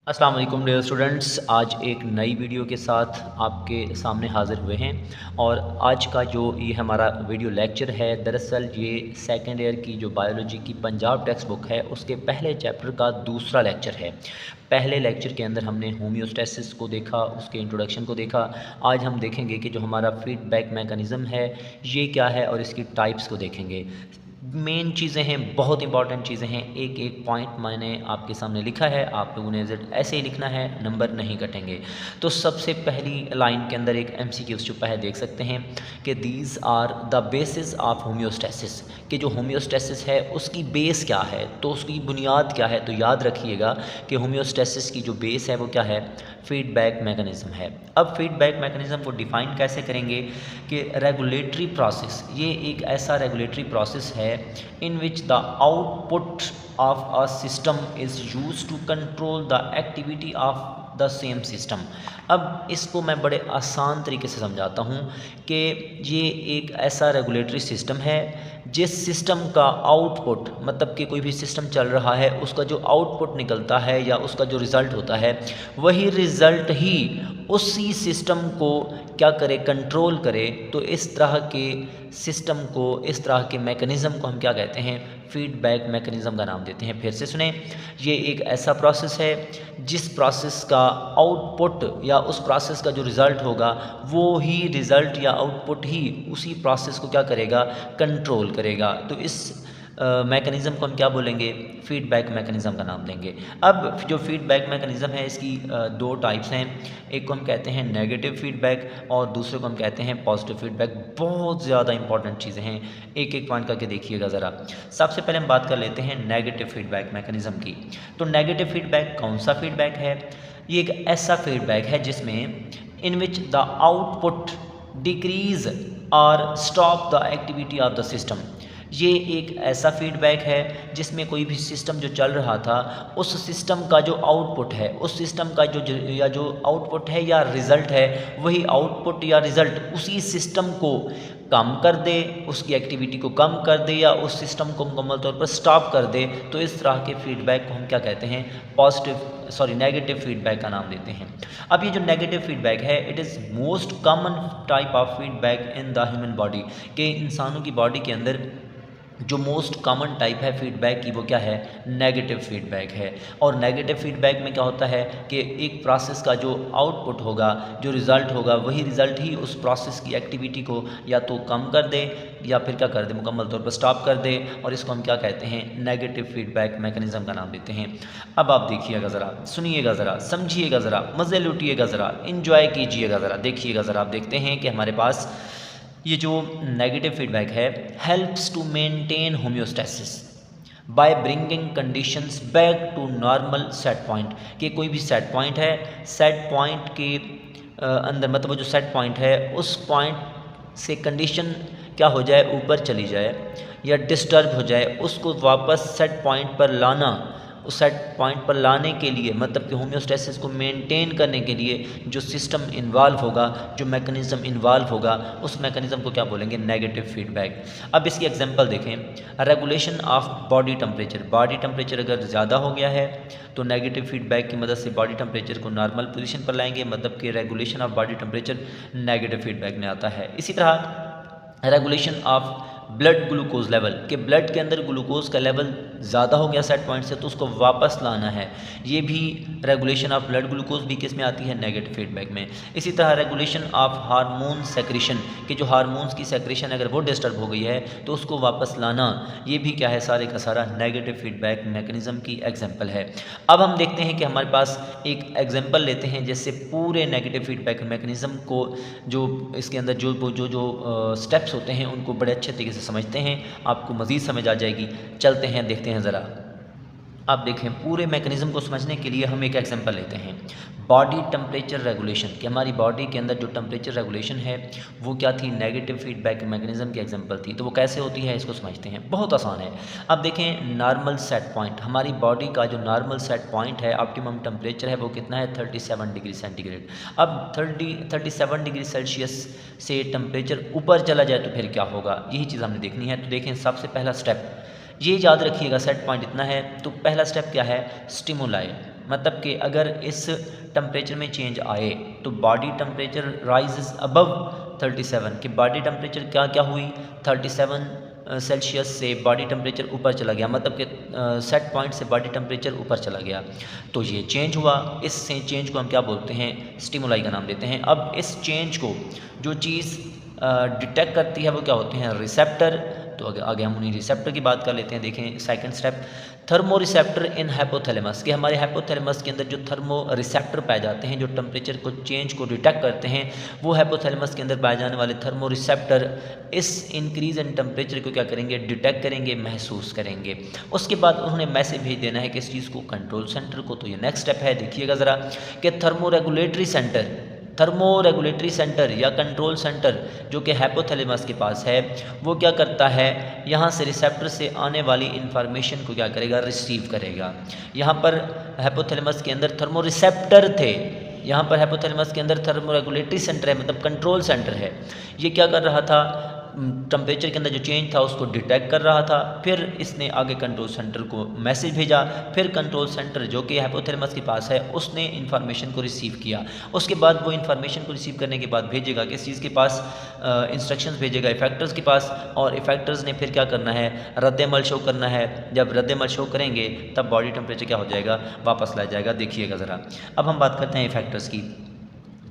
अस्सलाम वालेकुम dear students. आज एक नई वीडियो के साथ आपके सामने हाज़िर हुए हैं और आज का जो ये हमारा वीडियो लेक्चर है, दरअसल ये सेकेंड ईयर की जो बायोलॉजी की पंजाब टेक्स्ट बुक है उसके पहले चैप्टर का दूसरा लेक्चर है। पहले लेक्चर के अंदर हमने होम्योस्टेसिस को देखा, उसके इंट्रोडक्शन को देखा। आज हम देखेंगे कि जो हमारा फीडबैक मैकेनिज़्म है ये क्या है और इसकी टाइप्स को देखेंगे। मेन चीज़ें हैं, बहुत इंपॉर्टेंट चीज़ें हैं। एक एक पॉइंट मैंने आपके सामने लिखा है, आप लोगों ने ऐसे ही लिखना है, नंबर नहीं कटेंगे। तो सबसे पहली लाइन के अंदर एक एमसीक्यू छुपा है, देख सकते हैं कि these are the basis of homeostasis, कि जो होम्योस्टेसिस है उसकी बेस क्या है, तो उसकी बुनियाद क्या है। तो याद रखिएगा कि होम्योस्टेसिस की जो बेस है वो क्या है, फीडबैक मैकेनिज़्म है। अब फीडबैक मैकेनिज़्म को डिफ़ाइन कैसे करेंगे कि रेगुलेटरी प्रोसेस, ये एक ऐसा रेगुलेटरी प्रोसेस है in which the output of a system is used to control the activity of the same system। अब इसको मैं बड़े आसान तरीके से समझाता हूँ कि ये एक ऐसा रेगुलेटरी सिस्टम है जिस सिस्टम का आउटपुट, मतलब कि कोई भी सिस्टम चल रहा है उसका जो आउटपुट निकलता है या उसका जो रिज़ल्ट होता है, वही रिज़ल्ट ही उसी सिस्टम को क्या करे, कंट्रोल करे। तो इस तरह के सिस्टम को, इस तरह के मैकेनिज़्म को हम क्या कहते हैं, फीडबैक मैकेनिज़्म का नाम देते हैं। फिर से सुने, ये एक ऐसा प्रोसेस है जिस प्रोसेस का आउटपुट या उस प्रोसेस का जो रिज़ल्ट होगा वो ही रिज़ल्ट या आउटपुट ही उसी प्रोसेस को क्या करेगा, कंट्रोल करेगा। तो इस मैकेनिज़्म को हम क्या बोलेंगे, फीडबैक मैकेनिज़्म का नाम देंगे। अब जो फीडबैक मैकेनिज़्म है इसकी दो टाइप्स हैं, एक को हम कहते हैं नेगेटिव फीडबैक और दूसरे को हम कहते हैं पॉजिटिव फीडबैक। बहुत ज़्यादा इंपॉर्टेंट चीज़ें हैं, एक एक पॉइंट करके देखिएगा ज़रा। सबसे पहले हम बात कर लेते हैं नेगेटिव फीडबैक मैकेनिज़्म की। तो नेगेटिव फीडबैक कौन सा फीडबैक है, ये एक ऐसा फीडबैक है जिसमें इन विच द आउटपुट डिक्रीज और stop the activity of the system. ये एक ऐसा फीडबैक है जिसमें कोई भी सिस्टम जो चल रहा था उस सिस्टम का जो आउटपुट है, उस सिस्टम का जो आउटपुट है या रिज़ल्ट है, वही आउटपुट या रिज़ल्ट उसी सिस्टम को कम कर दे, उसकी एक्टिविटी को कम कर दे या उस सिस्टम को मुकम्मल तौर पर स्टॉप कर दे। तो इस तरह के फीडबैक को हम क्या कहते हैं, नेगेटिव फीडबैक का नाम देते हैं। अब ये जो नेगेटिव फीडबैक है, it is most common type of feedback in the human body, कि इंसानों की बॉडी के अंदर जो मोस्ट कॉमन टाइप है फीडबैक की वो क्या है, नेगेटिव फीडबैक है। और नेगेटिव फीडबैक में क्या होता है कि एक प्रोसेस का जो आउटपुट होगा, जो रिज़ल्ट होगा, वही रिज़ल्ट ही उस प्रोसेस की एक्टिविटी को या तो कम कर दे या फिर क्या कर दे, मुकम्मल तौर पर स्टॉप कर दे। और इसको हम क्या कहते हैं, नेगेटिव फीडबैक मैकेनिज़्म का नाम देते हैं। अब आप देखिएगा ज़रा, सुनिएगा ज़रा, समझिएगा ज़रा, मज़े लूटिएगा ज़रा, इंजॉय कीजिएगा ज़रा, देखिएगा ज़रा। आप देखते हैं कि हमारे पास ये जो नेगेटिव फीडबैक है, helps to maintain homeostasis by bringing conditions back to normal set point. कि कोई भी सेट पॉइंट है, सेट पॉइंट के अंदर, मतलब वो जो सेट पॉइंट है उस पॉइंट से कंडीशन क्या हो जाए, ऊपर चली जाए या डिस्टर्ब हो जाए, उसको वापस सेट पॉइंट पर लाना, उस सेट पॉइंट पर लाने के लिए, मतलब कि होम्योस्टेसिस को मेंटेन करने के लिए जो सिस्टम इन्वॉल्व होगा, जो मैकेनिज़्म इन्वॉल्व होगा, उस मैकेनिज़्म को क्या बोलेंगे, नेगेटिव फीडबैक। अब इसकी एग्जांपल देखें, regulation of body temperature. Body temperature अगर ज़्यादा हो गया है तो नेगेटिव फीडबैक की मदद से बॉडी टेम्परेचर को नॉर्मल पोजीशन पर लाएंगे, मतलब कि regulation of body temperature negative feedback में आता है। इसी तरह regulation of blood glucose level, कि ब्लड के अंदर ग्लूकोज का लेवल ज़्यादा हो गया सेट पॉइंट से तो उसको वापस लाना है, ये भी रेगुलेशन ऑफ ब्लड ग्लूकोज भी किस में आती है, नेगेटिव फीडबैक में। इसी तरह रेगुलेशन ऑफ हार्मोन सेक्रेशन, कि जो हार्मोन्स की सेक्रेशन अगर वो डिस्टर्ब हो गई है तो उसको वापस लाना, ये भी क्या है, सारे का सारा नेगेटिव फीडबैक मैकेनिज़्म की एग्जाम्पल है। अब हम देखते हैं कि हमारे पास एक एग्जाम्पल लेते हैं जिससे पूरे नेगेटिव फीडबैक मैकेनिज़्म को, जो इसके अंदर जो स्टेप्स होते हैं उनको बड़े अच्छे तरीके से समझते हैं, आपको मज़ीद समझ आ जाएगी। चलते हैं, देखते हैं ज़रा। आप देखें, पूरे मैकेनिज़्म को समझने के लिए हम एक एग्जांपल लेते हैं, बॉडी टेम्परेचर रेगुलेशन, कि हमारी बॉडी के अंदर जो टेम्परेचर रेगुलेशन है वो क्या थी, नेगेटिव फीडबैक मैकेनिज़्म की एग्जांपल थी। तो वो कैसे होती है, इसको समझते हैं, बहुत आसान है। अब देखें, नॉर्मल सेट पॉइंट, हमारी बॉडी का जो नॉर्मल सेट पॉइंट है, ऑप्टिमम टेम्परेचर है, वो कितना है, 37 डिग्री सेंटीग्रेड। अब 37 डिग्री सेल्सियस से टेम्परेचर ऊपर चला जाए तो फिर क्या होगा, यही चीज़ हमने देखनी है। तो देखें, सबसे पहला स्टेप ये याद रखिएगा, सेट पॉइंट इतना है, तो पहला स्टेप क्या है, स्टिमुलाई, मतलब कि अगर इस टेम्परेचर में चेंज आए तो बॉडी टेम्परेचर राइजेस अबव 37, कि बॉडी टेम्परेचर क्या क्या हुई 37 सेल्सियस से बॉडी टेम्परेचर ऊपर चला गया, मतलब कि सेट पॉइंट से बॉडी टेम्परेचर ऊपर चला गया, तो ये चेंज हुआ। इस चेंज को हम क्या बोलते हैं, स्टिमुलाई का नाम देते हैं। अब इस चेंज को जो चीज़ डिटेक्ट करती है वो क्या होते हैं, रिसेप्टर। तो आगे हम उन्हीं रिसेप्टर की बात कर लेते हैं। देखें second step, thermo receptor in hypothalamus, कि हमारे हाइपोथैलेमस के अंदर जो थर्मो रिसेप्टर पाए जाते हैं जो टेम्परेचर को चेंज को डिटेक्ट करते हैं, वो हाइपोथैलेमस के अंदर पाए जाने वाले थर्मो रिसेप्टर इस इंक्रीज इन टेम्परेचर को क्या करेंगे, डिटेक्ट करेंगे, महसूस करेंगे। उसके बाद उन्होंने मैसेज भेज देना है किस चीज़ को, कंट्रोल सेंटर को। तो ये नेक्स्ट स्टेप है, देखिएगा ज़रा कि थर्मो रेगुलेटरी सेंटर या कंट्रोल सेंटर जो कि हाइपोथैलेमस के पास है, वो क्या करता है, यहाँ से रिसेप्टर से आने वाली इंफॉर्मेशन को क्या करेगा, रिसीव करेगा। यहाँ पर हाइपोथैलेमस के अंदर थर्मो रिसेप्टर थे, यहाँ पर हाइपोथैलेमस के अंदर थर्मो रेगुलेटरी सेंटर है, मतलब कंट्रोल सेंटर है। ये क्या कर रहा था, टेम्परेचर के अंदर जो चेंज था उसको डिटेक्ट कर रहा था। फिर इसने आगे कंट्रोल सेंटर को मैसेज भेजा, फिर कंट्रोल सेंटर जो कि हाइपोथैलेमस के पास है उसने इन्फॉर्मेशन को रिसीव किया। उसके बाद वो इन्फॉर्मेशन को रिसीव करने के बाद भेजेगा किस चीज़ के पास, इंस्ट्रक्शंस भेजेगा इफेक्टर्स के पास, और इफेक्टर्स ने फिर क्या करना है, रद्द-ए-अमल शो करना है। जब रद्द-ए-अमल शो करेंगे तब बॉडी टेम्परेचर क्या हो जाएगा, वापस ला जाएगा। देखिएगा ज़रा, अब हम बात करते हैं इफेक्टर्स की।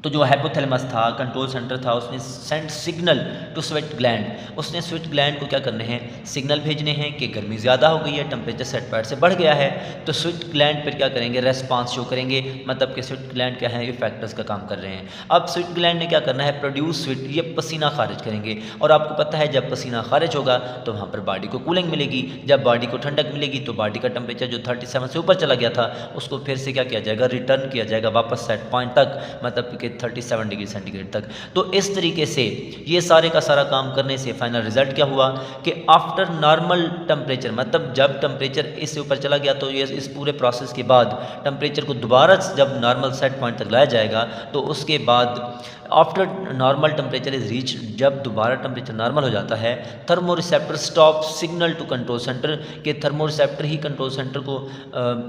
तो जो हाइपोथैलेमस था, कंट्रोल सेंटर था, उसने send signal to sweat gland, उसने स्वेट ग्लैंड को क्या करने हैं, सिग्नल भेजने हैं कि गर्मी ज़्यादा हो गई है, टेम्परेचर सेट पॉइंट से बढ़ गया है। तो स्वेट ग्लैंड पर क्या करेंगे, रेस्पॉन्स शो करेंगे, मतलब कि स्वेट ग्लैंड क्या है, ये फैक्टर्स का काम कर रहे हैं। अब स्वेट ग्लैंड ने क्या करना है, प्रोड्यूस स्वेट, ये पसीना खारिज करेंगे। और आपको पता है जब पसीना खारिज होगा तो वहाँ पर बॉडी को कूलिंग मिलेगी, जब बॉडी को ठंडक मिलेगी तो बॉडी का टेम्परेचर जो 37 से ऊपर चला गया था उसको फिर से क्या किया जाएगा, रिटर्न किया जाएगा वापस सेट पॉइंट तक, मतलब कि 37 डिग्री सेंटीग्रेड तक। तो इस तरीके से ये सारे का सारा काम करने से फाइनल रिजल्ट क्या हुआ कि आफ्टर नॉर्मल टेम्परेचर, मतलब जब टेम्परेचर इससे ऊपर चला गया तो ये इस पूरे प्रोसेस के बाद टेम्परेचर को दोबारा जब नॉर्मल सेट पॉइंट तक लाया जाएगा तो उसके बाद after normal temperature is reach, जब दोबारा टेम्परेचर नॉर्मल हो जाता है, thermoreceptor stop signal to control centre, के थर्मो रिसेप्टर ही कंट्रोल सेंटर को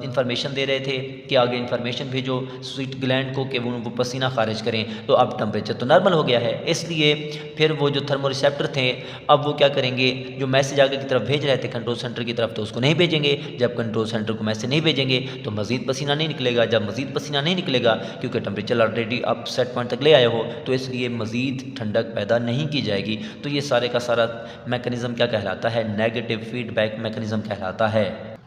इंफॉर्मेशन दे रहे थे कि आगे इंफॉर्मेशन भेजो स्वीट ग्लैंड को कि वो पसीना खारिज करें। तो अब टेम्परेचर तो नॉर्मल हो गया है, इसलिए फिर वो जो थर्मो रिसेप्टर थे अब वो क्या करेंगे, जो मैसेज आगे की तरफ भेज रहे थे कंट्रोल सेंटर की तरफ, तो उसको नहीं भेजेंगे। जब कंट्रोल सेंटर को मैसेज नहीं भेजेंगे तो मज़ीद पसीना नहीं निकलेगा। जब मज़ीद पसीना नहीं निकलेगा, क्योंकि टेम्परेचर ऑलरेडी अब सेट पॉइंट तक ले आए हो, तो इसलिए मज़ीद ठंडक पैदा नहीं की जाएगी। तो ये सारे का सारा मैकेनिज़्म क्या कहलाता है, नेगेटिव फीडबैक मैकेनिज़्म कहलाता है।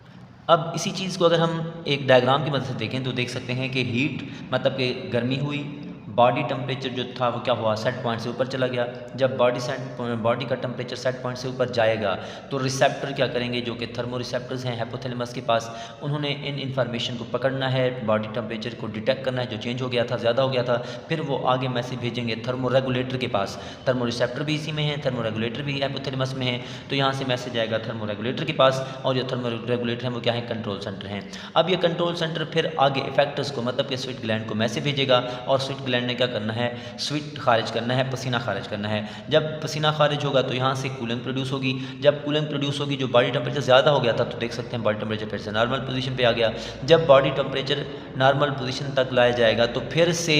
अब इसी चीज़ को अगर हम एक डायग्राम की मदद से देखें तो देख सकते हैं कि हीट मतलब कि गर्मी हुई, बॉडी टेम्परेचर जो था वो क्या हुआ, सेट पॉइंट से ऊपर चला गया। जब बॉडी का टेम्परेचर सेट पॉइंट से ऊपर जाएगा तो रिसेप्टर क्या करेंगे, जो कि थर्मो रिसेप्टर्स हैं हाइपोथैलेमस के पास, उन्होंने इन इन्फॉर्मेशन को पकड़ना है, बॉडी टेम्परेचर को डिटेक्ट करना है जो चेंज हो गया था, ज़्यादा हो गया था। फिर वो आगे मैसेज भेजेंगे थर्मो रेगुलेटर के पास। थर्मो रिसेप्टर भी इसी में है, थर्मो रेगुलेटर भी हाइपोथैलेमस में है, तो यहाँ से मैसेज आएगा थर्मो रेगुलेटर के पास, और जो थर्मो रेगुलेटर हैं वो क्या है, कंट्रोल सेंटर हैं। अब ये कंट्रोल सेंटर फिर आगे इफेक्टर्स को मतलब कि स्वीट ग्लैंड को मैसेज भेजेगा, और स्वीट ग्लैंड ने क्या करना है, स्वीट खारिज करना है, पसीना खारिज करना है। जब पसीना खारिज होगा तो यहाँ से कूलिंग प्रोड्यूस होगी। जब कूलिंग प्रोड्यूस होगी, जो बॉडी टेम्परेचर ज़्यादा हो गया था, तो देख सकते हैं बॉडी टेम्परेचर फिर से नॉर्मल पोजीशन पे आ गया। जब बॉडी टेम्परेचर नॉर्मल पोजीशन तक लाया जाएगा तो फिर से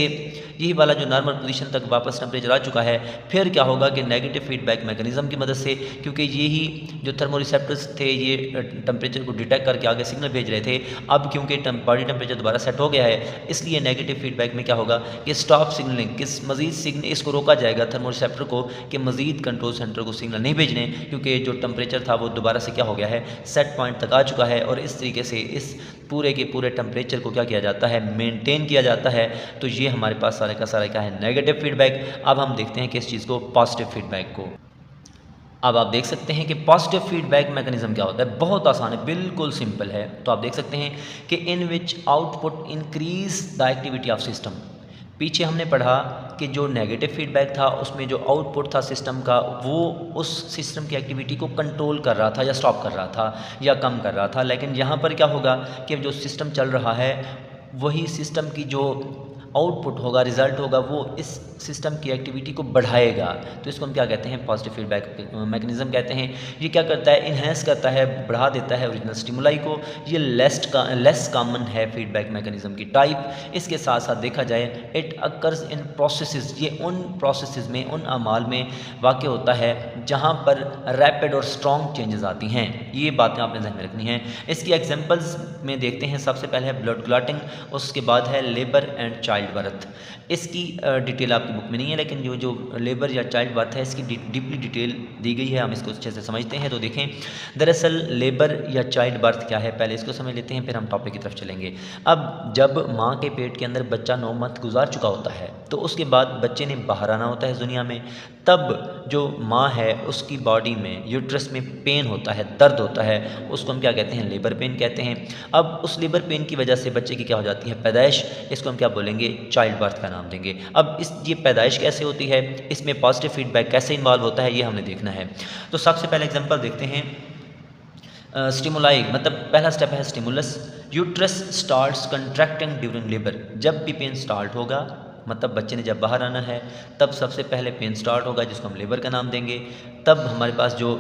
यही वाला जो नॉर्मल पोजीशन तक वापस टेम्परेचर आ चुका है, फिर क्या होगा कि नेगेटिव फीडबैक मैकेनिज्म की मदद से, क्योंकि यही जो थर्मो रिसेप्टर्स थे ये टेम्परेचर को डिटेक्ट करके आगे सिग्नल भेज रहे थे, अब क्योंकि बॉडी टेम्परेचर दोबारा सेट हो गया है, इसलिए नेगेटिव फीडबैक में क्या होगा कि स्टॉप सिग्नलिंग, किस मजीद सिग्नल इसको रोका जाएगा थर्मो रिसेप्टर को कि मजीद कंट्रोल सेंटर को सिग्नल नहीं भेजने, क्योंकि जो टेम्परेचर था वो दोबारा से क्या हो गया है, सेट पॉइंट तक आ चुका है। और इस तरीके से इस पूरे के पूरे टेम्परेचर को क्या किया जाता है, मेंटेन किया जाता है। तो ये हमारे पास सारे का सारा क्या है, नेगेटिव फीडबैक। अब हम देखते हैं कि इस चीज़ को पॉजिटिव फीडबैक को। अब आप देख सकते हैं कि पॉजिटिव फीडबैक मैकेनिज्म क्या होता है, बहुत आसान है, बिल्कुल सिंपल है। तो आप देख सकते हैं कि in which output increase the activity of system. पीछे हमने पढ़ा कि जो नेगेटिव फीडबैक था उसमें जो आउटपुट था सिस्टम का, वो उस सिस्टम की एक्टिविटी को कंट्रोल कर रहा था या स्टॉप कर रहा था या कम कर रहा था। लेकिन यहाँ पर क्या होगा कि जो सिस्टम चल रहा है वही सिस्टम की जो आउटपुट होगा, रिजल्ट होगा, वो इस सिस्टम की एक्टिविटी को बढ़ाएगा। तो इसको हम क्या कहते हैं, पॉजिटिव फीडबैक मैकेनिज्म कहते हैं। ये क्या करता है, इन्हेंस करता है, बढ़ा देता है ओरिजिनल स्टिमुलाई को। ये लेस कॉमन है फीडबैक मैकेनिज्म की टाइप। इसके साथ साथ देखा जाए इट अकर्स इन प्रोसेसेस, ये उन प्रोसेसेस में, उन अमाल में वाक़ होता है जहाँ पर रैपिड और स्ट्रॉन्ग चेंजेस आती हैं। ये बातें आपने ध्यान में रखनी हैं। इसकी एग्जांपल्स में देखते हैं। सबसे पहले है ब्लड क्लॉटिंग, उसके बाद है लेबर एंड चाइल्ड बर्थ। इसकी डिटेल आपकी बुक में नहीं है, लेकिन जो लेबर या चाइल्ड बर्थ है इसकी डीपली डिटेल दी गई है, हम इसको अच्छे से समझते हैं। तो देखें, दरअसल लेबर या चाइल्ड बर्थ क्या है, पहले इसको समझ लेते हैं, फिर हम टॉपिक की तरफ चलेंगे। अब जब माँ के पेट के अंदर बच्चा 9 मंथ गुजार चुका होता है, तो उसके बाद बच्चे ने बाहर आना होता है दुनिया में। तब जो माँ है उसकी बॉडी में, यूट्रस में पेन होता है, दर्द होता है, उसको हम क्या कहते हैं, लेबर पेन कहते हैं। अब उस लेबर पेन की वजह से बच्चे की क्या हो जाती है, पैदाइश। इसको हम क्या बोलेंगे, चाइल्ड बर्थ का नाम देंगे। अब ये पैदाइश कैसे होती है, इसमें पॉजिटिव फीडबैक कैसे इन्वॉल्व होता है, ये हमने देखना है। तो सबसे पहले एग्जांपल देखते हैं। स्टिमुलाई, मतलब पहला स्टेप है stimulus. Uterus starts contracting during labour. जब भी पेन स्टार्ट होगा, मतलब बच्चे ने जब बाहर आना है, तब सबसे पहले पेन स्टार्ट होगा, जिसको हम लेबर का नाम देंगे। तब हमारे पास जो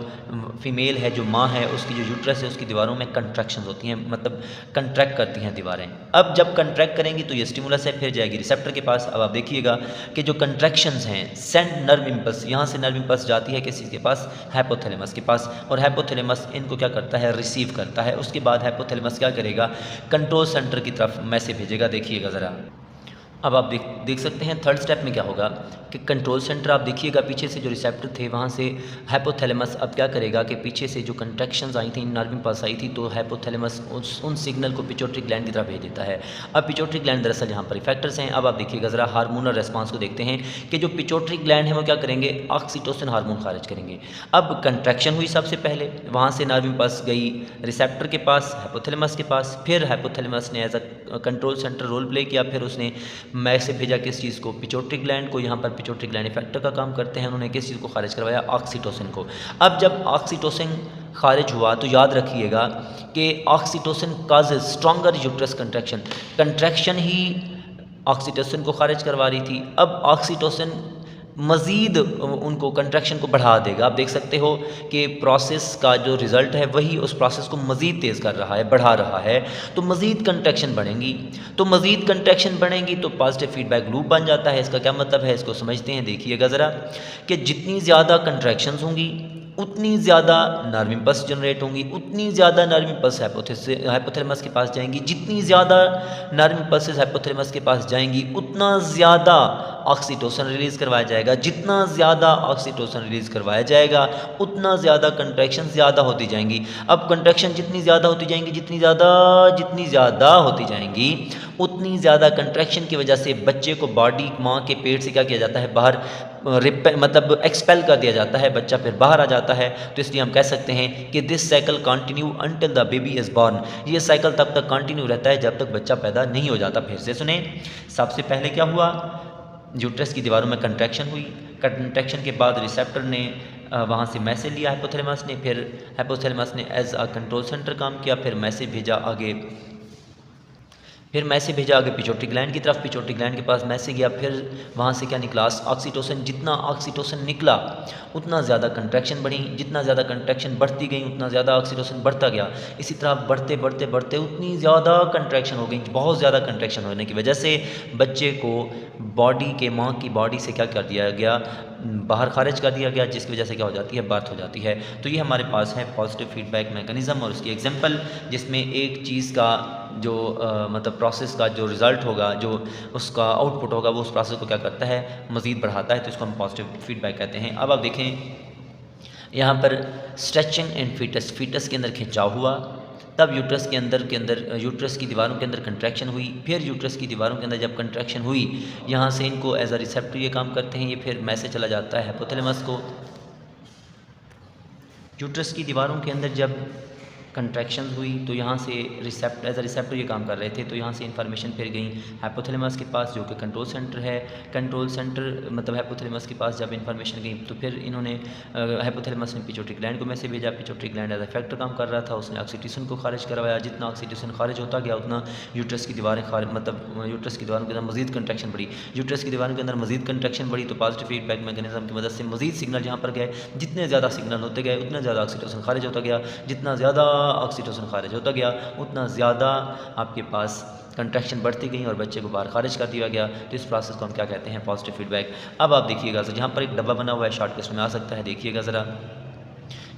फीमेल है, जो माँ है, उसकी जो यूट्रस है, उसकी दीवारों में कंट्रैक्शंस होती हैं, मतलब कंट्रैक्ट करती हैं दीवारें। अब जब कंट्रैक्ट करेंगी तो ये स्टिमुलस है, फिर जाएगी रिसेप्टर के पास। अब आप देखिएगा कि जो कंट्रैक्शंस हैं, सेंड नर्व इम्पल्स, यहाँ से नर्व इम्पल्स जाती है किसी के पास, हाइपोथैलेमस के पास, और हाइपोथैलेमस इनको क्या करता है, रिसीव करता है। उसके बाद हाइपोथैलेमस क्या करेगा, कंट्रोल सेंटर की तरफ मैसेज भेजेगा। देखिएगा ज़रा, अब आप देख सकते हैं थर्ड स्टेप में क्या होगा कि कंट्रोल सेंटर, आप देखिएगा पीछे से जो रिसेप्टर थे वहाँ से हाइपोथैलेमस अब क्या करेगा कि पीछे से जो कंट्रैक्शंस आई थी, नर्व इम्पल्स आई थी, तो हाइपोथैलेमस उन सिग्नल को पिट्यूटरी ग्लैंड की तरफ भेज देता है। अब पिट्यूटरी ग्लैंड दरअसल यहाँ पर इफेक्टर्स हैं। अब आप देखिएगा ज़रा हार्मोनल रेस्पॉन्स को देखते हैं कि जो पिट्यूटरी ग्लैंड है वो क्या करेंगे, ऑक्सीटोसिन हार्मोन खारिज करेंगे। अब कंट्रैक्शन हुई सबसे पहले, वहाँ से नर्व इम्पल्स गई रिसेप्टर के पास, हाइपोथैलेमस के पास, फिर हाइपोथैलेमस ने as a control centre role play किया, फिर उसने मैसेज भेजा किस चीज़ को, पिट्यूटरी ग्लैंड को। यहाँ पर पिट्यूटरी ग्लैंड इफेक्टर का काम करते हैं, उन्होंने किस चीज़ को खारिज करवाया, ऑक्सीटोसिन को। अब जब ऑक्सीटोसिन खारिज हुआ तो याद रखिएगा कि oxytocin causes stronger uterus contraction, contraction ही ऑक्सीटोसिन को खारिज करवा रही थी। अब ऑक्सीटोसिन मज़ीद उनको कंट्रैक्शन को बढ़ा देगा। आप देख सकते हो कि प्रोसेस का जो रिज़ल्ट है वही उस प्रोसेस को मज़ीद तेज़ कर रहा है, बढ़ा रहा है। तो मज़ीद कंट्रैक्शन बढ़ेंगी, तो मज़ीद कंट्रैक्शन बढ़ेंगी तो पॉजिटिव फीडबैक लूप बन जाता है। इसका क्या मतलब है, इसको समझते हैं। देखिएगा ज़रा कि जितनी ज़्यादा कंट्रैक्शंस होंगी उतनी ज़्यादा नर्व इम्पल्स जनरेट होंगी, उतनी ज़्यादा नर्व इम्पल्स हाइपोथैलेमस के पास जाएंगी। जितनी ज़्यादा नर्व इम्पल्स हाइपोथैलेमस के पास जाएंगी उतना ज़्यादा ऑक्सीटोसिन रिलीज़ करवाया जाएगा। जितना ज़्यादा ऑक्सीटोसिन रिलीज़ करवाया जाएगा उतना ज़्यादा कंट्रैक्शन ज़्यादा होती जाएंगी। अब कंट्रैक्शन जितनी ज़्यादा होती जाएंगी, जितनी ज़्यादा होती जाएंगी, उतनी ज़्यादा कंट्रैक्शन की वजह से बच्चे को बॉडी, माँ के पेट से क्या किया जाता है, बाहर मतलब एक्सपेल कर दिया जाता है, बच्चा फिर बाहर आ जाता है। तो इसलिए हम कह सकते हैं कि this cycle continue until the baby is born. ये साइकिल तब तक कंटिन्यू रहता है जब तक बच्चा पैदा नहीं हो जाता। फिर से सुने, सबसे पहले क्या हुआ, यूट्रस की दीवारों में कंट्रैक्शन हुई। कंट्रैक्शन के बाद रिसेप्टर ने वहाँ से मैसेज लिया हाइपोथैलेमस ने, फिर हाइपोथैलेमस ने एज अ कंट्रोल सेंटर काम किया, फिर मैसेज भेजा आगे पिट्यूटरी ग्लैंड की तरफ। पिट्यूटरी ग्लैंड के पास मैसेज गया, फिर वहाँ से क्या निकला, ऑक्सीटोसिन। जितना ऑक्सीटोसिन निकला उतना ज़्यादा कंट्रैक्शन बढ़ी, जितना ज़्यादा कंट्रैक्शन बढ़ती गई उतना ज़्यादा ऑक्सीटोसिन बढ़ता गया। इसी तरह बढ़ते बढ़ते बढ़ते उतनी ज़्यादा कंट्रैक्शन हो गई। बहुत ज़्यादा कंट्रैक्शन होने की वजह से बच्चे को बॉडी के, माँ की बॉडी से क्या कर दिया गया, बाहर खारिज कर दिया गया, जिसकी वजह से क्या हो जाती है, बर्थ हो जाती है। तो ये हमारे पास है पॉजिटिव फीडबैक मैकेनिज़्म और उसकी एग्जांपल, जिसमें एक चीज़ का जो मतलब प्रोसेस का जो रिज़ल्ट होगा, जो उसका आउटपुट होगा, वो उस प्रोसेस को क्या करता है, मज़ीद बढ़ाता है। तो इसको हम पॉजिटिव फीडबैक कहते हैं। अब आप देखें यहाँ पर स्ट्रेचिंग एंड फीटस के अंदर खिंचाव हुआ, तब यूट्रस के अंदर यूट्रस की दीवारों के अंदर कंट्रैक्शन हुई, फिर यूट्रस की दीवारों के अंदर जब कंट्रैक्शन हुई, यहाँ से इनको एज अ रिसेप्टर ये काम करते हैं, ये फिर मैसेज चला जाता है हाइपोथैलेमस को। यूट्रस की दीवारों के अंदर जब कंट्रैक्शन हुई तो यहाँ से एज अ रिसेप्टर ये काम कर रहे थे, तो यहाँ से इन्फॉर्मेशन फिर गई हाइपोथैलेमस के पास जो कि कंट्रोल सेंटर है। कंट्रोल सेंटर मतलब हाइपोथैलेमस के पास जब इन्फॉर्मेशन गई तो फिर इन्होंने हाइपोथैलेमस ने पिट्यूटरी ग्लैंड को मैसेज भेजा। Pituitary gland as a factor काम कर रहा था, उसने ऑक्सीटोसिन को खारिज करवाया। जितना ऑक्सीटोसिन खारिज होता गया उतना यूट्रस की दीवारें मतलब यूट्रस की दीवारों के अंदर मजीद कंट्रैक्शन बढ़ी। यूट्रस की दीवारों के अंदर मजीद कंट्रैक्शन बढ़ी तो पॉजिटिव फीडबैक मैकेनिज्म की मदद से मजीद सिग्नल जहाँ पर गए, जितने ज़्यादा सिग्नल होते गए उतना ज़्यादा ऑक्सीटोसिन खारिज होता गया। जितना ज़्यादा ऑक्सीटोसिन खारिज होता गया उतना ज़्यादा आपके पास कंट्रैक्शन बढ़ती गई और बच्चे को बाहर खारिज कर दिया गया। तो इस प्रोसेस को हम क्या कहते हैं? Positive feedback. अब आप देखिएगा जहाँ पर एक डब्बा बना हुआ है शॉर्टकट में आ सकता है, देखिएगा ज़रा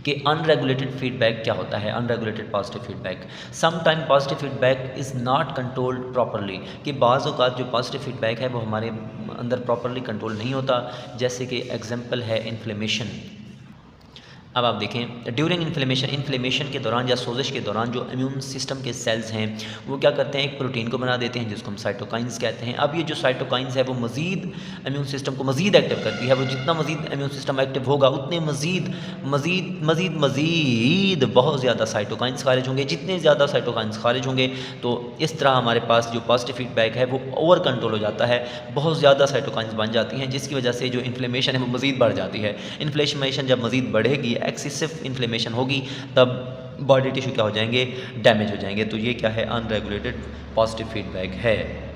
कि अनरेगुलेटेड फीडबैक क्या होता है। Unregulated positive feedback, some time positive feedback is not controlled properly, कि बाज़ औक़ात जो पॉजिटिव फीडबैक है वो हमारे अंदर प्रॉपरली कंट्रोल नहीं होता। जैसे कि एग्जांपल है इन्फ्लेमेशन। अब आप देखें ड्यूरिंग इन्फ्लेमेशन के दौरान या सोजिश के दौरान जो इम्यून सिस्टम के सेल्स हैं वो क्या करते हैं? एक प्रोटीन को बना देते हैं जिसको हम साइटोकाइंस कहते हैं। अब ये जो साइटोकाइंस है वो मज़ीद इम्यून सिस्टम को मज़ीद एक्टिव करती है। वो जितना मज़ीद इम्यून सिस्टम एक्टिव होगा उतने मज़ीद बहुत ज़्यादा साइटोकाइंस खारिज होंगे। जितने ज़्यादा साइटोकाइंस खारिज होंगे तो इस तरह हमारे पास जो पॉजिटिव फीडबैक है वो ओवर कंट्रोल हो जाता है। बहुत ज़्यादा साइटोकाइंस बन जाती हैं जिसकी वजह से जो इन्फ्लेमेशन है वो मज़ीद बढ़ जाती है। इन्फ्लेमेशन जब मज़ीद बढ़ेगी, एक्सेसिव इन्फ्लेमेशन होगी, तब बॉडी टिश्यू क्या हो जाएंगे? डैमेज हो जाएंगे। तो ये क्या है? अनरेगुलेटेड पॉजिटिव फीडबैक है।